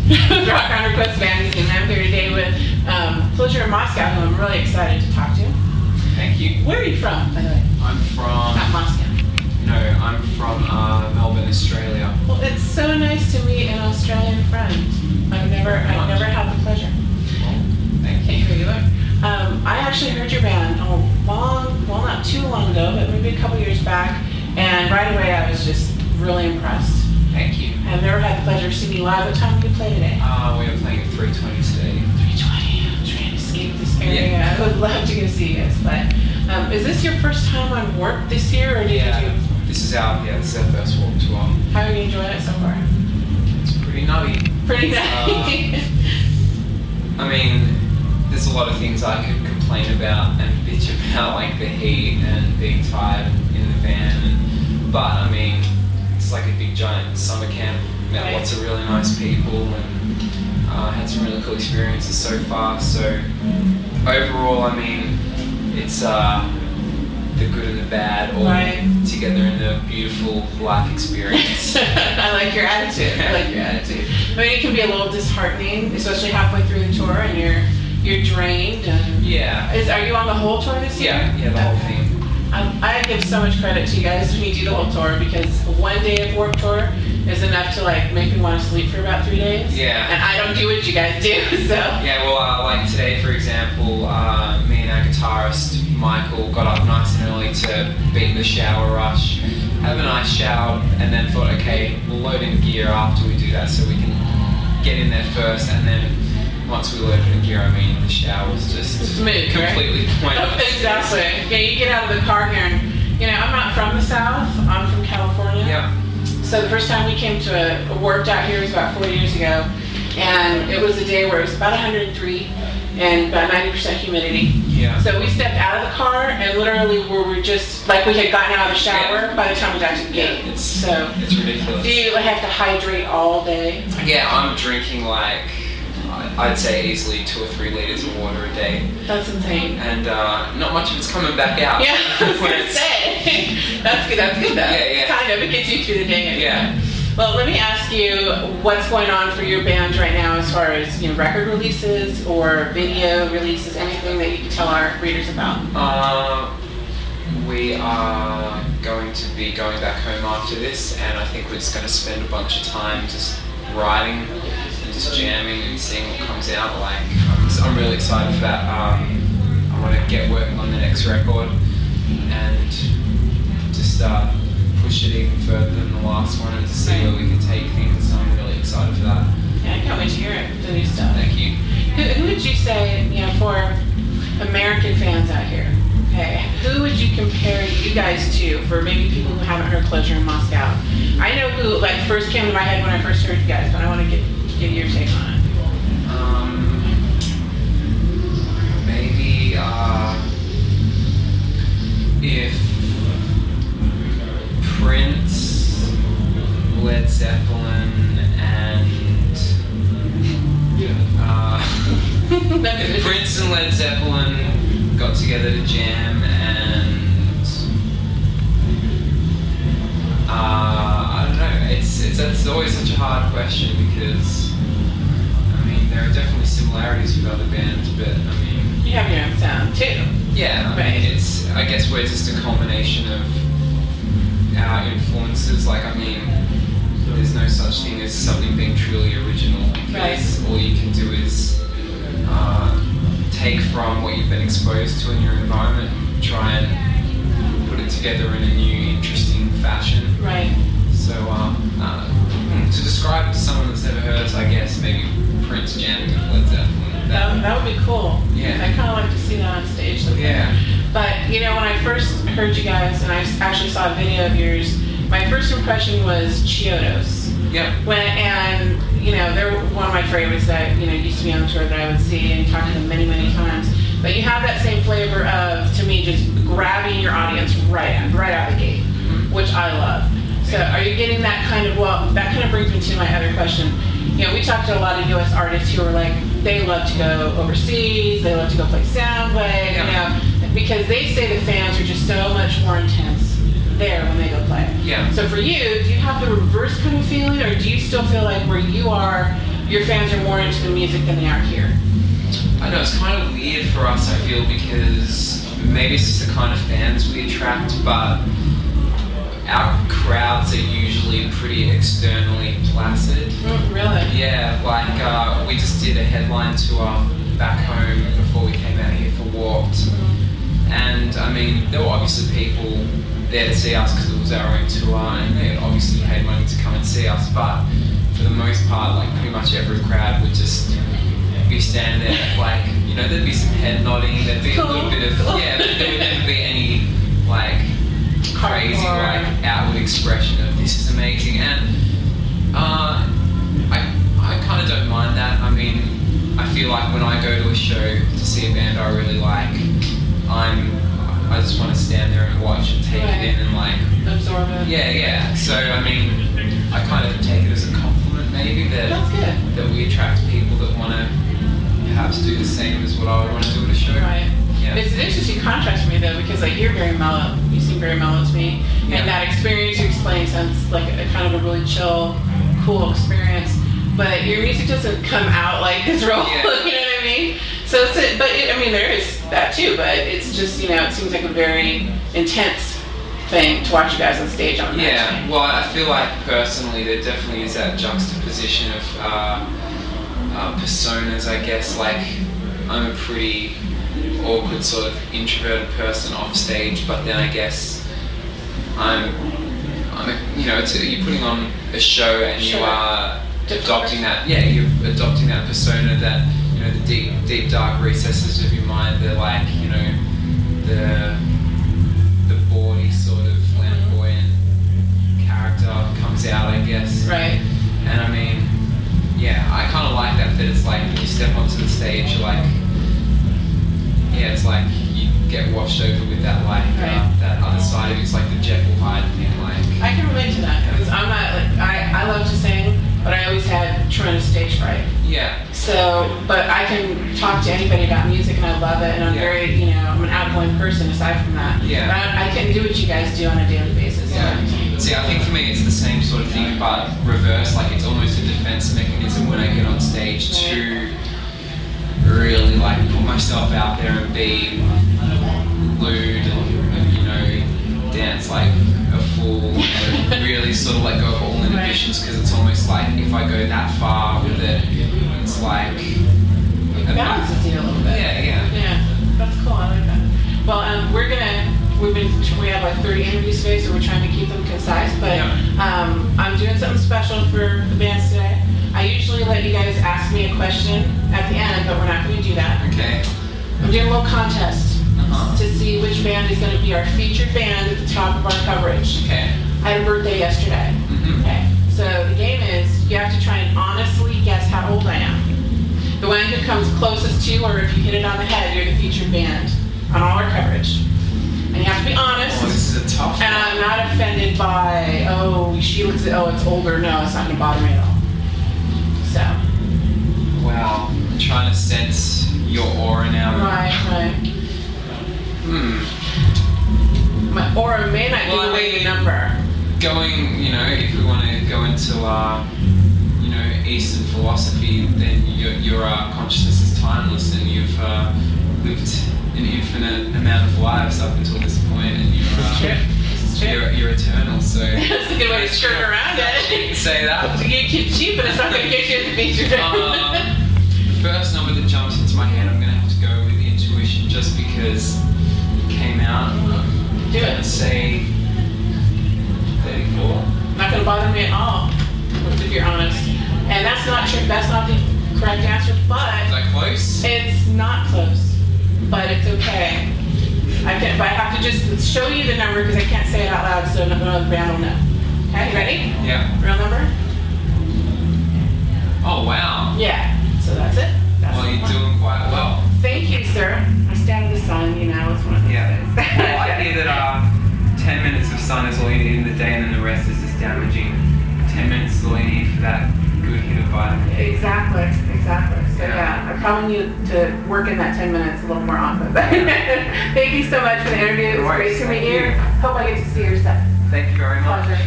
with Rock on Request Magazine. I'm here today with Pleasure in Moscow, who I'm really excited to talk to. Thank you. Where are you from, by the way? I'm from... Not Moscow. No, I'm from Melbourne, Australia. Well, it's so nice to meet an Australian friend. I've never had the pleasure. Well, thank you. Here you are. I actually heard your band not too long ago, but maybe a couple years back, and right away I was just really impressed. Thank you. I've never had the pleasure of seeing you live. What time did you play today? We are playing at 3:20 today. 3:20. I'm trying to escape this area. Yeah. I would love to go see you guys. But is this your first time on Warped this year, or did you? This is our first Warped tour. How are you enjoying it so far? It's pretty nutty. Pretty nutty. I mean, there's a lot of things I could complain about and bitch about, like the heat and being tired in the van. But I mean, it's like a big giant summer camp. Met lots of really nice people and had some really cool experiences so far. So overall, I mean, it's the good and the bad all together in the beautiful life experience. I like your attitude. I mean, it can be a little disheartening, especially halfway through the tour and you're drained. And are you on the whole tour this year? Yeah, the whole thing. I give so much credit to you guys when you do the whole tour, because one day of Warped Tour is enough to like make me want to sleep for about 3 days. Yeah. And I don't do what you guys do, so. Yeah, well, like today, for example, me and our guitarist Michael got up nice and early to beat the shower rush, have a nice shower, and then thought, okay, we'll load in gear after we do that so we can get in there first, and then once we loaded in gear, I mean, the shower was just completely pointless. Exactly. Yeah, you get out of the car here, and I'm not from the South. I'm from California. Yeah. So the first time we came to a Warped out here was about 4 years ago, and it was a day where it was about 103 and about 90% humidity. Yeah. So we stepped out of the car, and literally we were just like we had gotten out of the shower by the time we got to the gate. It's ridiculous. Do you have to hydrate all day? Yeah, I'm drinking like, I'd say easily 2 or 3 liters of water a day. That's insane. And not much of it's coming back out. Yeah, I was going to say. That's good though. Yeah. Kind of, it gets you through the day. Yeah. Well, let me ask you what's going on for your band right now as far as record releases or video releases, anything that you can tell our readers about? We are going to be going back home after this, and I think we're just going to spend a bunch of time just writing and just jamming and seeing what comes out. Like, I'm really excited for that. I want to get working on the next record and just push it even further than the last one and to see where we can take things. So I'm really excited for that. Yeah, I can't wait to hear it, the new stuff. Thank you. Who would you say, for American fans out here, okay, who would you compare you guys to, for maybe people who haven't heard Pleasure in Moscow? I know who first came to my head when I first heard you guys, but I want to get your take on it. Maybe if Prince, Led Zeppelin, and if Prince and Led Zeppelin got together to jam, and I don't know. It's always such a hard question, because I mean there are definitely similarities with other bands, but I mean you have your own sound too. Yeah, I mean I guess we're just a combination of our influences. Like, I mean, there's no such thing as something being truly original, because all you can do is take from what you've been exposed to in your environment and try and put it together in a new, interesting fashion. Right. So to describe it to someone that's never heard us, I guess maybe Prince jamming with Led Zeppelin. That would be cool. Yeah. I kind of like to see that on stage. Yeah. But when I first heard you guys, and I actually saw a video of yours, my first impression was Chiodos. Yeah. They're one of my favorites that used to be on the tour that I would see and talk to them many, many times. But you have that same flavor of, to me, just grabbing your audience right out of the gate, which I love. So are you getting that kind of, that kind of brings me to my other question. We talked to a lot of U.S. artists who are like, they love to go overseas, they love to go play Soundwave, because they say the fans are just so much more intense there when they go play. Yeah. So for you, do you have the reverse kind of feeling, or do you still feel like where you are, your fans are more into the music than they are here? I know it's kind of weird for us, I feel, because maybe it's just the kind of fans we attract, but our crowds are usually pretty externally placid. Really? Yeah, like we just did a headline tour back home before we came out here for Warped. And I mean, there were obviously people there to see us because it was our own tour, and they obviously paid money to come and see us, but for the most part, like pretty much every crowd would just be standing there, like, you know, there'd be some head nodding, there'd be a little bit of, yeah, but there would never be any, like, crazy, like, outward expression of this is amazing. And I kind of don't mind that. I mean, I feel like when I go to a show to see a band I really like, I just want to stand there and watch and take it in and like absorb it. Yeah. So I mean, I kind of take it as a compliment maybe that we attract people that want to perhaps do the same as what I would want to do at a show. Right. Yeah. It's an interesting contrast for me though, because like you're very mellow. You seem very mellow to me, and that experience you explain sounds like a kind of a really chill, cool experience. But your music doesn't come out like this real, you know what I mean? So I mean, there is that too, but it's just, you know, it seems like a very intense thing to watch you guys on stage on that. Yeah, well, I feel like personally there definitely is that juxtaposition of personas, I guess. Like, I'm a pretty awkward sort of introverted person off stage, but then I guess you know, you're putting on a show and you are adopting that, you're adopting that persona that, you know, the deep dark recesses of your mind, they're like, you know, the bawdy sort of flamboyant character comes out, I guess. Right. And I mean, yeah, I kind of like that it's like when you step onto the stage, you're like, yeah, it's like you get washed over with that, like, that other side of it. It's like the Jekyll Hyde thing, like. I can relate to that, because I'm not, like, I love to sing, but I always had tremendous stage fright. Yeah. So, but I can talk to anybody about music and I love it, and I'm very, you know, I'm an outgoing person aside from that. Yeah. But I can do what you guys do on a daily basis. Yeah. See, I think for me it's the same sort of thing, but reverse. Like, it's almost a defense mechanism when I get on stage to really, like, put myself out there and be lewd and, you know, dance like a fool and really sort of let go of all inhibitions, because it's almost like if I go that far with it, it's like it balances you a little bit. Yeah, that's cool. I like that. Well, we have like 30 interviews today, so we're trying to keep them concise, but I'm doing something special for the bands today. I usually let you guys ask me a question at the end, but we're not going to do that. Okay. I'm doing a little contest to see which band is going to be our featured band at the top of our coverage. Okay. I had a birthday yesterday. Okay. So the game is, you have to try and honestly guess how old I am. The one who comes closest to, or if you hit it on the head, you're the featured band on all our coverage. And you have to be honest. Oh, this is a tough one. And I'm not offended by, she looks at, it's older. No, it's not going to bother me at all. So. Wow. I'm trying to sense your aura now. Right. My aura may not give away the number. Going, you know, if we want to go into, you know, Eastern philosophy, then your consciousness is timeless, and you've lived an infinite amount of lives up until this point, and you're eternal. So that's a good way to skirt around it. You can say that. To get you cheap, but it's not going to get you the feature. The first number that jumps into my head, I'm going to have to go with intuition, just because it came out. Do it. Let's say 34. Not going to bother me at all, if you're honest. And that's not true. That's not the correct answer, but is that close? It's not close, but it's okay. But I have to just show you the number because I can't say it out loud, so none of the band will know. Okay, you ready? Yeah. Real number? Oh wow. Yeah. So that's it. Well, you're doing quite well. Thank you, sir. I stand in the sun, you know, it's one of those things. Well, I hear that 10 minutes of sun is all you need in the day, and then the rest is just damaging. 10 minutes is all you need for that good hit of vitamin D. Exactly. So I probably need to work in that 10 minutes a little more often. Thank you so much for the interview. It was great to meet you. Hope I get to see your stuff. Thank you very much. Pleasure.